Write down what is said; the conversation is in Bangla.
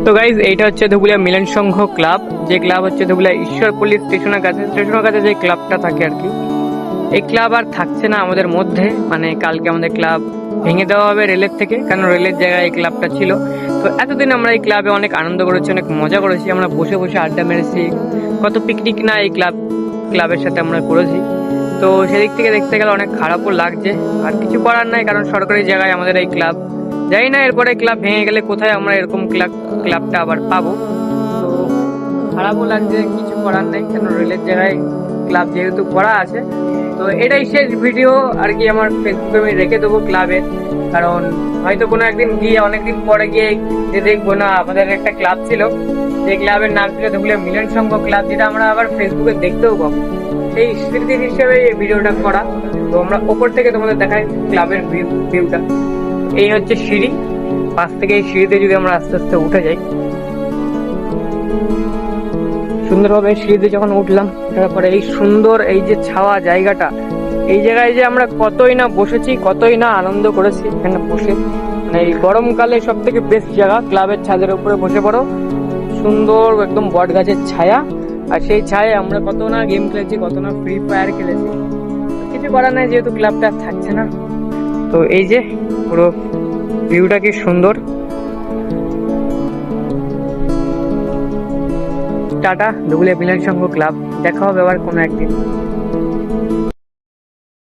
তো গাইজ এইটা হচ্ছে ধুবুলিয়া মিলন সংঘ ক্লাব, যে ক্লাব হচ্ছে ধুবুলিয়া ঈশ্বরপল্লী স্টেশনের কাছে যে ক্লাবটা থাকে আর কি। এই ক্লাব আর থাকছে না আমাদের মধ্যে, মানে কালকে আমাদের ক্লাব ভেঙে দেওয়া হবে রেলের থেকে, কারণ রেলের জায়গায় এই ক্লাবটা ছিল। তো এতদিন আমরা এই ক্লাবে অনেক আনন্দ করেছি, অনেক মজা করেছি, আমরা বসে বসে আড্ডা মেরেছি, কত পিকনিক না এই ক্লাবের সাথে আমরা করেছি। তো সেদিক থেকে দেখতে গেলে অনেক খারাপও লাগছে, আর কিছু করার নাই, কারণ সরকারি জায়গায় আমাদের এই ক্লাব। জানি না এরপরে ক্লাব ভেঙে গেলে কোথায় আমরা এরকম ক্লাবটা আবার পাবো। তো খারাপও লাগছে, কিছু করার নেই, কেন রেলের জায়গায় ক্লাব যেহেতু করা আছে। তো এটাই শেষ ভিডিও আর কি, আমার ফেসবুকে আমি রেখে দেবো ক্লাবের, কারণ হয়তো কোনো একদিন গিয়ে অনেকদিন পরে গিয়ে যে দেখবো না আমাদের একটা ক্লাব ছিল, যে ক্লাবের নাম ছিল ধুবুলিয়া মিলন সংঘ ক্লাব, যেটা আমরা আবার ফেসবুকে দেখতেও পাবো। সেই স্মৃতি হিসেবে এই ভিডিওটা করা। তো আমরা ওপর থেকে তোমাদের দেখাই ক্লাবের ভিউটা। এই হচ্ছে সিঁড়ি, পাশ থেকে এই সিঁড়িতে যদি আমরা আস্তে আস্তে উঠে যাই, সুন্দরভাবে সিঁড়িতে যখন উঠলাম, তারপরে এই সুন্দর এই যে ছাওয়া জায়গাটা, এই জায়গায় যে আমরা কতই না বসেছি, কতই না আনন্দ করেছি এখানে বসে। মানে এই গরমকালে সব থেকে বেস্ট জায়গা, ক্লাবের ছাদের উপরে বসে পড়ো, সুন্দর একদম বট গাছের ছায়া, আর সেই ছায়ায় আমরা কত না গেম খেলেছি, কত না ফ্রি ফায়ার খেলেছি। কিছু করার নাই, যেহেতু ক্লাবটা থাকছে না। তো এই যে পুরো ভিউটা কি সুন্দর। টাটা, ধুবুলিয়া মিলন সংঘ ক্লাব, দেখা হবে আবার কোনো একদিন।